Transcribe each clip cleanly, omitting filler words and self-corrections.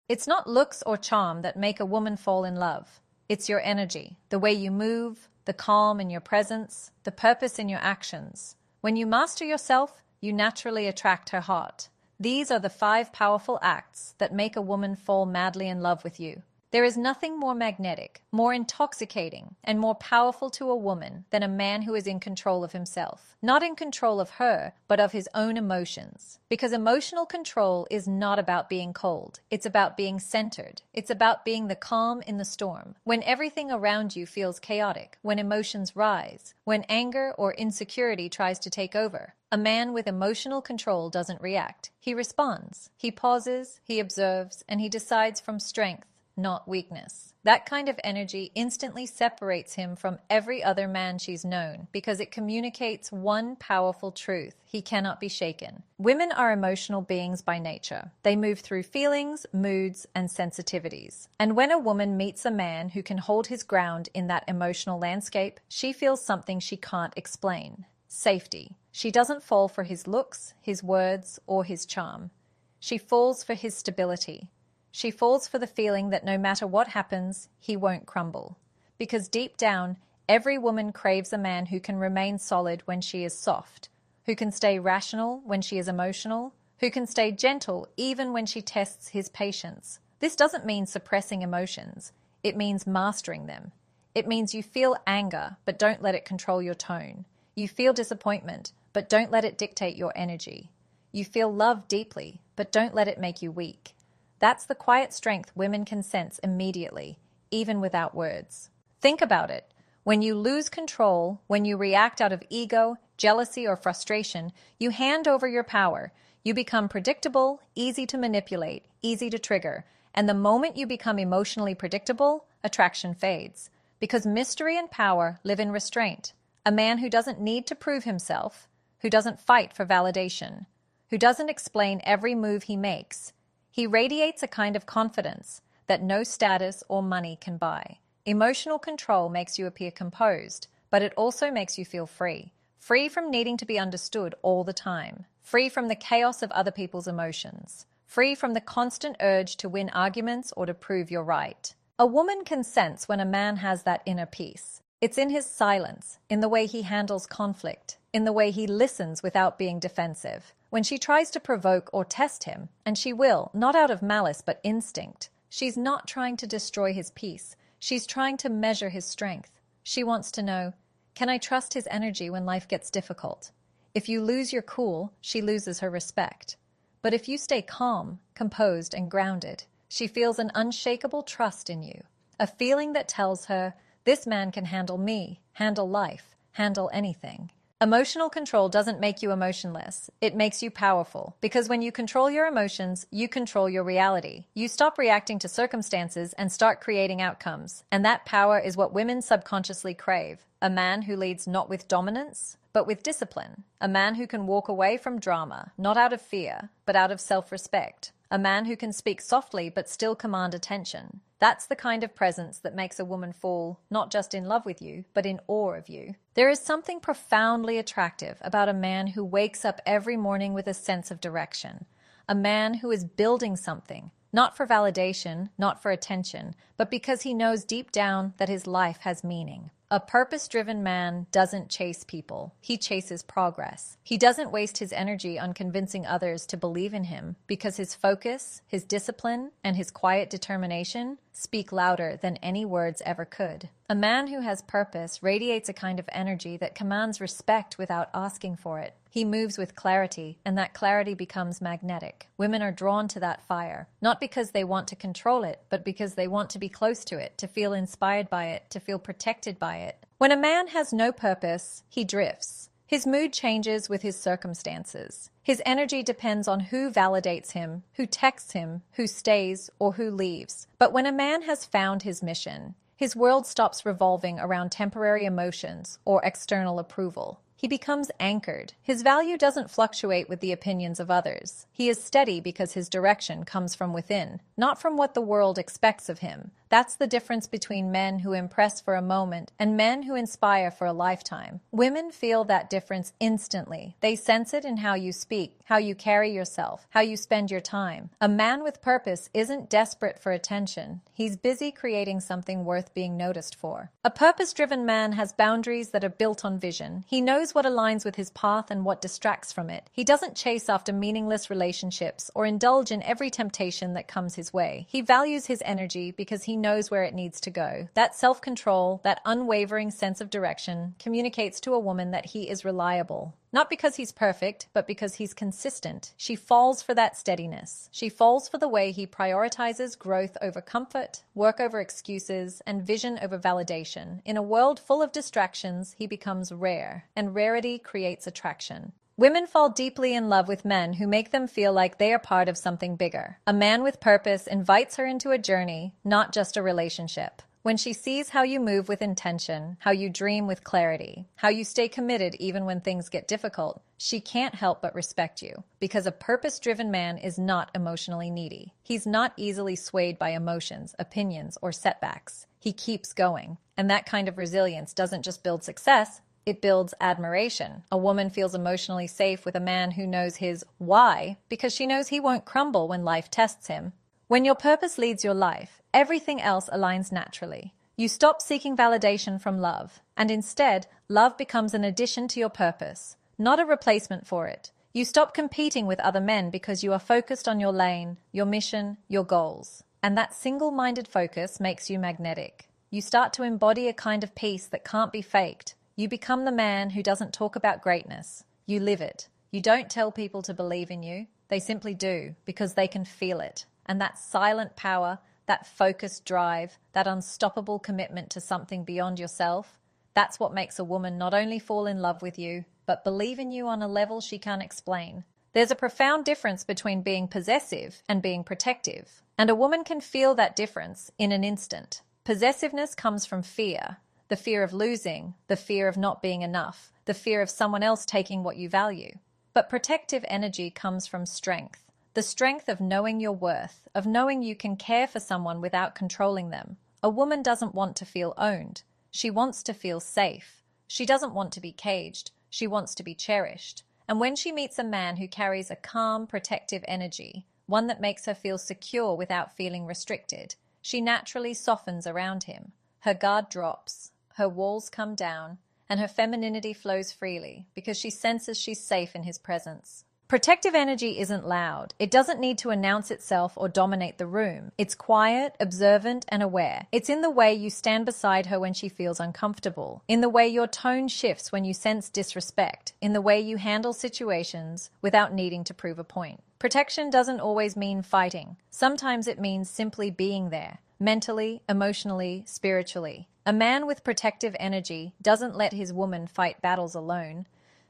It's not looks or charm that make a woman fall in love. It's your energy, the way you move, the calm in your presence, the purpose in your actions. When you master yourself, you naturally attract her heart. These are the 5 powerful acts that make a woman fall madly in love with you. There is nothing more magnetic, more intoxicating, and more powerful to a woman than a man who is in control of himself. Not in control of her, but of his own emotions. Because emotional control is not about being cold. It's about being centered. It's about being the calm in the storm. When everything around you feels chaotic, when emotions rise, when anger or insecurity tries to take over. A man with emotional control doesn't react. He responds. He pauses, he observes, and he decides from strength, not weakness. That kind of energy instantly separates him from every other man she's known because it communicates one powerful truth: he cannot be shaken. Women are emotional beings by nature. They move through feelings, moods, and sensitivities. And when a woman meets a man who can hold his ground in that emotional landscape, she feels something she can't explain: safety. She doesn't fall for his looks, his words, or his charm. She falls for his stability. She falls for the feeling that no matter what happens, he won't crumble. Because deep down, every woman craves a man who can remain solid when she is soft, who can stay rational when she is emotional, who can stay gentle even when she tests his patience. This doesn't mean suppressing emotions. It means mastering them. It means you feel anger, but don't let it control your tone. You feel disappointment, but don't let it dictate your energy. You feel love deeply, but don't let it make you weak. That's the quiet strength women can sense immediately, even without words. Think about it. When you lose control, when you react out of ego, jealousy, or frustration, you hand over your power. You become predictable, easy to manipulate, easy to trigger. And the moment you become emotionally predictable, attraction fades. Because mystery and power live in restraint. A man who doesn't need to prove himself, who doesn't fight for validation, who doesn't explain every move he makes. He radiates a kind of confidence that no status or money can buy. Emotional control makes you appear composed, but it also makes you feel free. Free from needing to be understood all the time. Free from the chaos of other people's emotions. Free from the constant urge to win arguments or to prove you're right. A woman can sense when a man has that inner peace. It's in his silence, in the way he handles conflict, in the way he listens without being defensive. When she tries to provoke or test him, and she will, not out of malice but instinct, she's not trying to destroy his peace. She's trying to measure his strength. She wants to know, can I trust his energy when life gets difficult? If you lose your cool, she loses her respect. But if you stay calm, composed, and grounded, she feels an unshakable trust in you, a feeling that tells her, this man can handle me, handle life, handle anything. Emotional control doesn't make you emotionless. It makes you powerful. Because when you control your emotions, you control your reality. You stop reacting to circumstances and start creating outcomes. And that power is what women subconsciously crave. A man who leads not with dominance, but with discipline. A man who can walk away from drama, not out of fear, but out of self-respect. A man who can speak softly but still command attention. That's the kind of presence that makes a woman fall, not just in love with you, but in awe of you. There is something profoundly attractive about a man who wakes up every morning with a sense of direction. A man who is building something, not for validation, not for attention, but because he knows deep down that his life has meaning. A purpose-driven man doesn't chase people. He chases progress. He doesn't waste his energy on convincing others to believe in him because his focus, his discipline, and his quiet determination speak louder than any words ever could. A man who has purpose radiates a kind of energy that commands respect without asking for it. He moves with clarity, and that clarity becomes magnetic. Women are drawn to that fire, not because they want to control it, but because they want to be close to it, to feel inspired by it, to feel protected by it. When a man has no purpose, he drifts. His mood changes with his circumstances. His energy depends on who validates him, who texts him, who stays, or who leaves. But when a man has found his mission, his world stops revolving around temporary emotions or external approval. He becomes anchored. His value doesn't fluctuate with the opinions of others. He is steady because his direction comes from within, not from what the world expects of him. That's the difference between men who impress for a moment and men who inspire for a lifetime. Women feel that difference instantly. They sense it in how you speak, how you carry yourself, how you spend your time. A man with purpose isn't desperate for attention. He's busy creating something worth being noticed for. A purpose-driven man has boundaries that are built on vision. He knows what aligns with his path and what distracts from it. He doesn't chase after meaningless relationships or indulge in every temptation that comes his way. He values his energy because he knows where it needs to go. That self-control, that unwavering sense of direction, communicates to a woman that he is reliable. Not because he's perfect, but because he's consistent. She falls for that steadiness. She falls for the way he prioritizes growth over comfort, work over excuses, and vision over validation. In a world full of distractions, he becomes rare, and rarity creates attraction. Women fall deeply in love with men who make them feel like they are part of something bigger. A man with purpose invites her into a journey, not just a relationship. When she sees how you move with intention, how you dream with clarity, how you stay committed even when things get difficult, she can't help but respect you. Because a purpose-driven man is not emotionally needy. He's not easily swayed by emotions, opinions, or setbacks. He keeps going. And that kind of resilience doesn't just build success, it builds admiration. A woman feels emotionally safe with a man who knows his why because she knows he won't crumble when life tests him. When your purpose leads your life, everything else aligns naturally. You stop seeking validation from love, and instead, love becomes an addition to your purpose, not a replacement for it. You stop competing with other men because you are focused on your lane, your mission, your goals. And that single-minded focus makes you magnetic. You start to embody a kind of peace that can't be faked. You become the man who doesn't talk about greatness. You live it. You don't tell people to believe in you. They simply do, because they can feel it. And that silent power, that focused drive, that unstoppable commitment to something beyond yourself, that's what makes a woman not only fall in love with you, but believe in you on a level she can't explain. There's a profound difference between being possessive and being protective, and a woman can feel that difference in an instant. Possessiveness comes from fear, the fear of losing, the fear of not being enough, the fear of someone else taking what you value. But protective energy comes from strength. The strength of knowing your worth, of knowing you can care for someone without controlling them. A woman doesn't want to feel owned. She wants to feel safe. She doesn't want to be caged. She wants to be cherished. And when she meets a man who carries a calm, protective energy, one that makes her feel secure without feeling restricted, she naturally softens around him. Her guard drops, her walls come down, and her femininity flows freely because she senses she's safe in his presence. Protective energy isn't loud. It doesn't need to announce itself or dominate the room. It's quiet, observant, and aware. It's in the way you stand beside her when she feels uncomfortable, in the way your tone shifts when you sense disrespect, in the way you handle situations without needing to prove a point. Protection doesn't always mean fighting. Sometimes it means simply being there, mentally, emotionally, spiritually. A man with protective energy doesn't let his woman fight battles alone,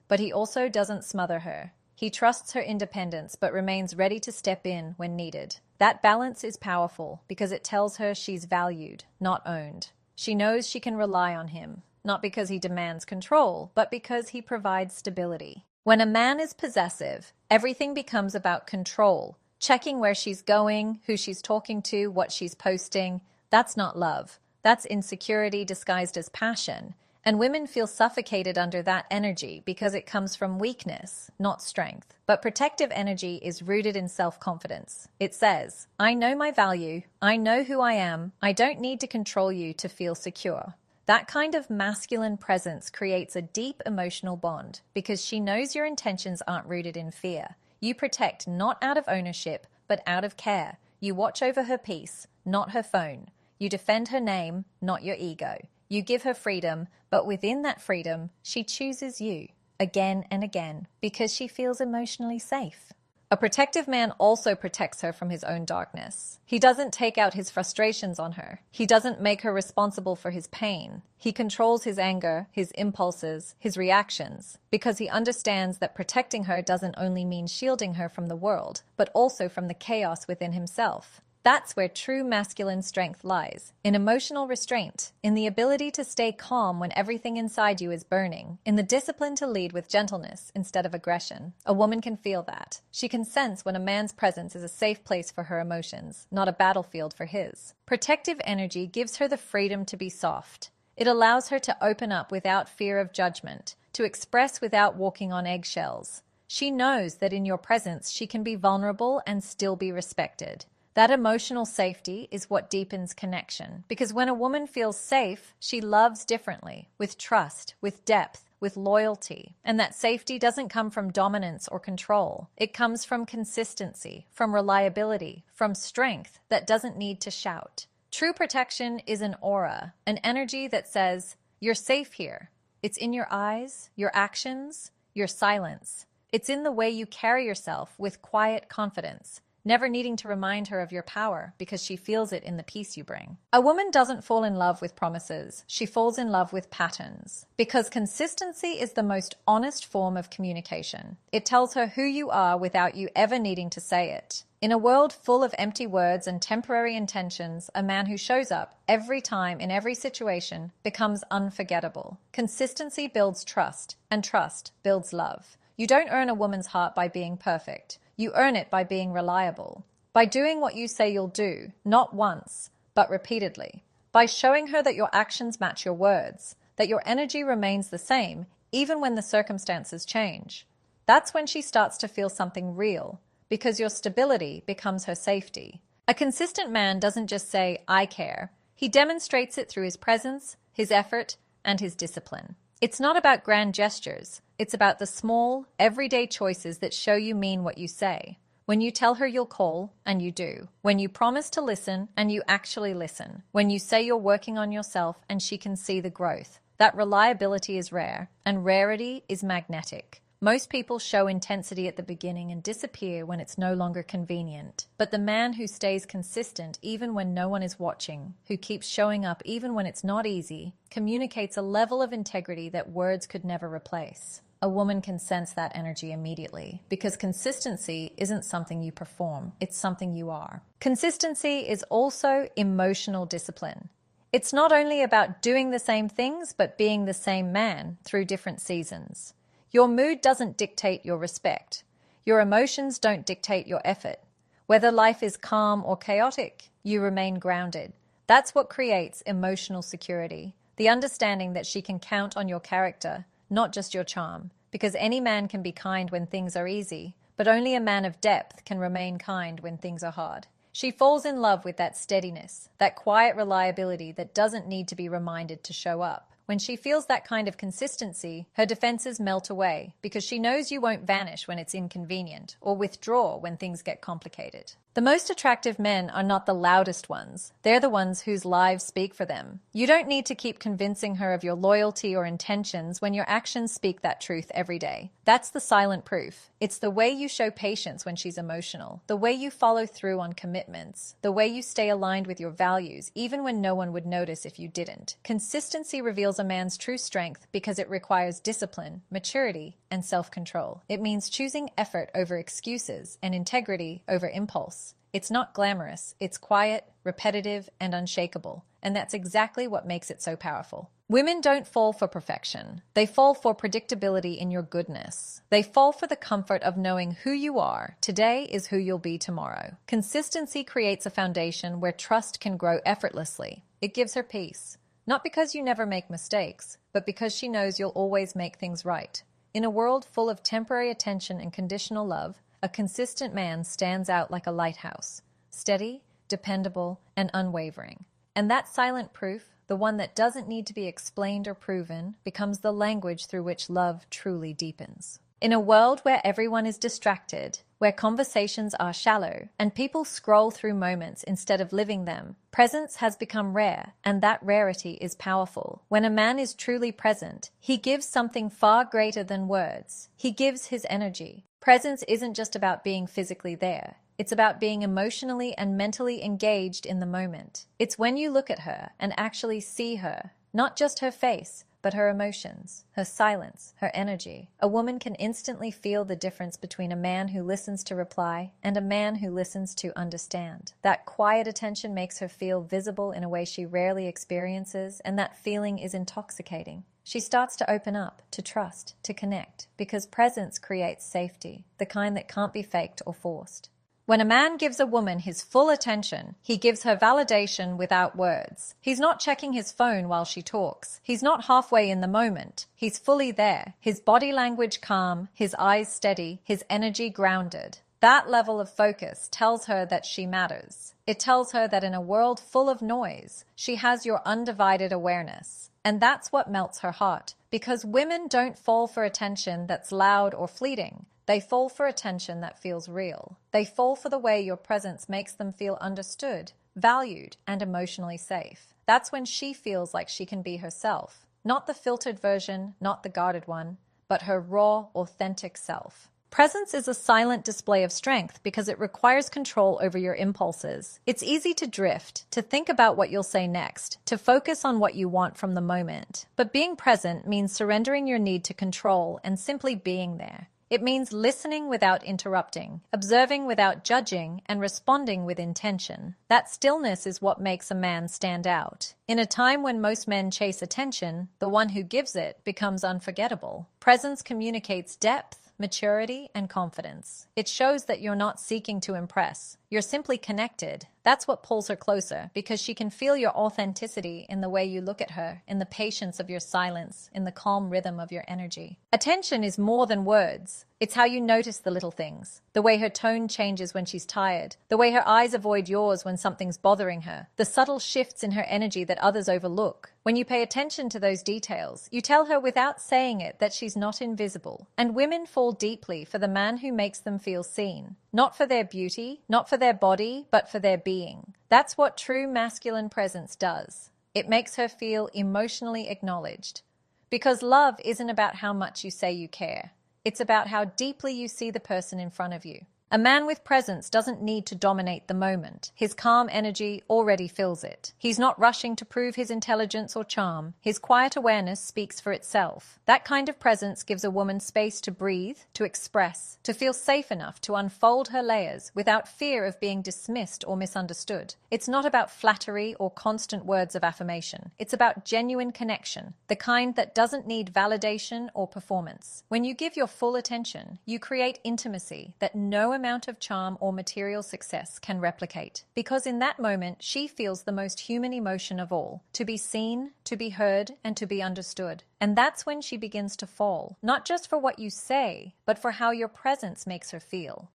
but he also doesn't smother her. He trusts her independence but remains ready to step in when needed. That balance is powerful because it tells her she's valued, not owned. She knows she can rely on him, not because he demands control, but because he provides stability. When a man is possessive, everything becomes about control, checking where she's going, who she's talking to, what she's posting. That's not love. That's insecurity disguised as passion. And women feel suffocated under that energy because it comes from weakness, not strength. But protective energy is rooted in self-confidence. It says, I know my value, I know who I am, I don't need to control you to feel secure. That kind of masculine presence creates a deep emotional bond because she knows your intentions aren't rooted in fear. You protect not out of ownership, but out of care. You watch over her peace, not her phone. You defend her name, not your ego. You give her freedom, but within that freedom, she chooses you again and again because she feels emotionally safe. A protective man also protects her from his own darkness. He doesn't take out his frustrations on her. He doesn't make her responsible for his pain. He controls his anger, his impulses, his reactions, because he understands that protecting her doesn't only mean shielding her from the world, but also from the chaos within himself. That's where true masculine strength lies, in emotional restraint, in the ability to stay calm when everything inside you is burning, in the discipline to lead with gentleness instead of aggression. A woman can feel that. She can sense when a man's presence is a safe place for her emotions, not a battlefield for his. Protective energy gives her the freedom to be soft. It allows her to open up without fear of judgment, to express without walking on eggshells. She knows that in your presence she can be vulnerable and still be respected. That emotional safety is what deepens connection, because when a woman feels safe, she loves differently, with trust, with depth, with loyalty. And that safety doesn't come from dominance or control. It comes from consistency, from reliability, from strength that doesn't need to shout. True protection is an aura, an energy that says, "You're safe here." It's in your eyes, your actions, your silence. It's in the way you carry yourself with quiet confidence, never needing to remind her of your power because she feels it in the peace you bring. A woman doesn't fall in love with promises. She falls in love with patterns. Because consistency is the most honest form of communication. It tells her who you are without you ever needing to say it. In a world full of empty words and temporary intentions, a man who shows up every time in every situation becomes unforgettable. Consistency builds trust, and trust builds love. You don't earn a woman's heart by being perfect. You earn it by being reliable, by doing what you say you'll do, not once, but repeatedly, by showing her that your actions match your words, that your energy remains the same even when the circumstances change. That's when she starts to feel something real, because your stability becomes her safety. A consistent man doesn't just say, "I care." He demonstrates it through his presence, his effort, and his discipline. It's not about grand gestures. It's about the small, everyday choices that show you mean what you say. When you tell her you'll call, and you do. When you promise to listen, and you actually listen. When you say you're working on yourself, and she can see the growth. That reliability is rare, and rarity is magnetic. Most people show intensity at the beginning and disappear when it's no longer convenient. But the man who stays consistent even when no one is watching, who keeps showing up even when it's not easy, communicates a level of integrity that words could never replace. A woman can sense that energy immediately, because consistency isn't something you perform, it's something you are. Consistency is also emotional discipline. It's not only about doing the same things, but being the same man through different seasons. Your mood doesn't dictate your respect. Your emotions don't dictate your effort. Whether life is calm or chaotic, you remain grounded. That's what creates emotional security, the understanding that she can count on your character, not just your charm. Because any man can be kind when things are easy, but only a man of depth can remain kind when things are hard. She falls in love with that steadiness, that quiet reliability that doesn't need to be reminded to show up. When she feels that kind of consistency, her defenses melt away because she knows you won't vanish when it's inconvenient or withdraw when things get complicated. The most attractive men are not the loudest ones. They're the ones whose lives speak for them. You don't need to keep convincing her of your loyalty or intentions when your actions speak that truth every day. That's the silent proof. It's the way you show patience when she's emotional, the way you follow through on commitments, the way you stay aligned with your values even when no one would notice if you didn't. Consistency reveals a man's true strength because it requires discipline, maturity, and self-control. It means choosing effort over excuses and integrity over impulse. It's not glamorous, it's quiet, repetitive, and unshakable. And that's exactly what makes it so powerful. Women don't fall for perfection. They fall for predictability in your goodness. They fall for the comfort of knowing who you are. Today is who you'll be tomorrow. Consistency creates a foundation where trust can grow effortlessly. It gives her peace. Not because you never make mistakes, but because she knows you'll always make things right. In a world full of temporary attention and conditional love, a consistent man stands out like a lighthouse, steady, dependable, and unwavering. And that silent proof, the one that doesn't need to be explained or proven, becomes the language through which love truly deepens. In a world where everyone is distracted, where conversations are shallow, and people scroll through moments instead of living them, presence has become rare, and that rarity is powerful. When a man is truly present, he gives something far greater than words. He gives his energy. Presence isn't just about being physically there. It's about being emotionally and mentally engaged in the moment. It's when you look at her and actually see her, not just her face, but her emotions, her silence, her energy. A woman can instantly feel the difference between a man who listens to reply and a man who listens to understand. That quiet attention makes her feel visible in a way she rarely experiences, and that feeling is intoxicating. She starts to open up, to trust, to connect, because presence creates safety, the kind that can't be faked or forced. When a man gives a woman his full attention, he gives her validation without words. He's not checking his phone while she talks. He's not halfway in the moment. He's fully there. His body language calm, his eyes steady, his energy grounded. That level of focus tells her that she matters. It tells her that in a world full of noise, she has your undivided awareness. And that's what melts her heart. Because women don't fall for attention that's loud or fleeting. They fall for attention that feels real. They fall for the way your presence makes them feel understood, valued, and emotionally safe. That's when she feels like she can be herself. Not the filtered version, not the guarded one, but her raw, authentic self. Presence is a silent display of strength because it requires control over your impulses. It's easy to drift, to think about what you'll say next, to focus on what you want from the moment. But being present means surrendering your need to control and simply being there. It means listening without interrupting, observing without judging, and responding with intention. That stillness is what makes a man stand out. In a time when most men chase attention, the one who gives it becomes unforgettable. Presence communicates depth, maturity, and confidence. It shows that you're not seeking to impress. You're simply connected. That's what pulls her closer, because she can feel your authenticity in the way you look at her, in the patience of your silence, in the calm rhythm of your energy. Attention is more than words. It's how you notice the little things. The way her tone changes when she's tired. The way her eyes avoid yours when something's bothering her. The subtle shifts in her energy that others overlook. When you pay attention to those details, you tell her without saying it that she's not invisible. And women fall deeply for the man who makes them feel seen. Not for their beauty, not for their body, but for their being. That's what true masculine presence does. It makes her feel emotionally acknowledged. Because love isn't about how much you say you care. It's about how deeply you see the person in front of you. A man with presence doesn't need to dominate the moment. His calm energy already fills it. He's not rushing to prove his intelligence or charm. His quiet awareness speaks for itself. That kind of presence gives a woman space to breathe, to express, to feel safe enough to unfold her layers without fear of being dismissed or misunderstood. It's not about flattery or constant words of affirmation. It's about genuine connection, the kind that doesn't need validation or performance. When you give your full attention, you create intimacy that no amount of charm or material success can replicate. Because in that moment, she feels the most human emotion of all, to be seen, to be heard, and to be understood. And that's when she begins to fall, not just for what you say, but for how your presence makes her feel.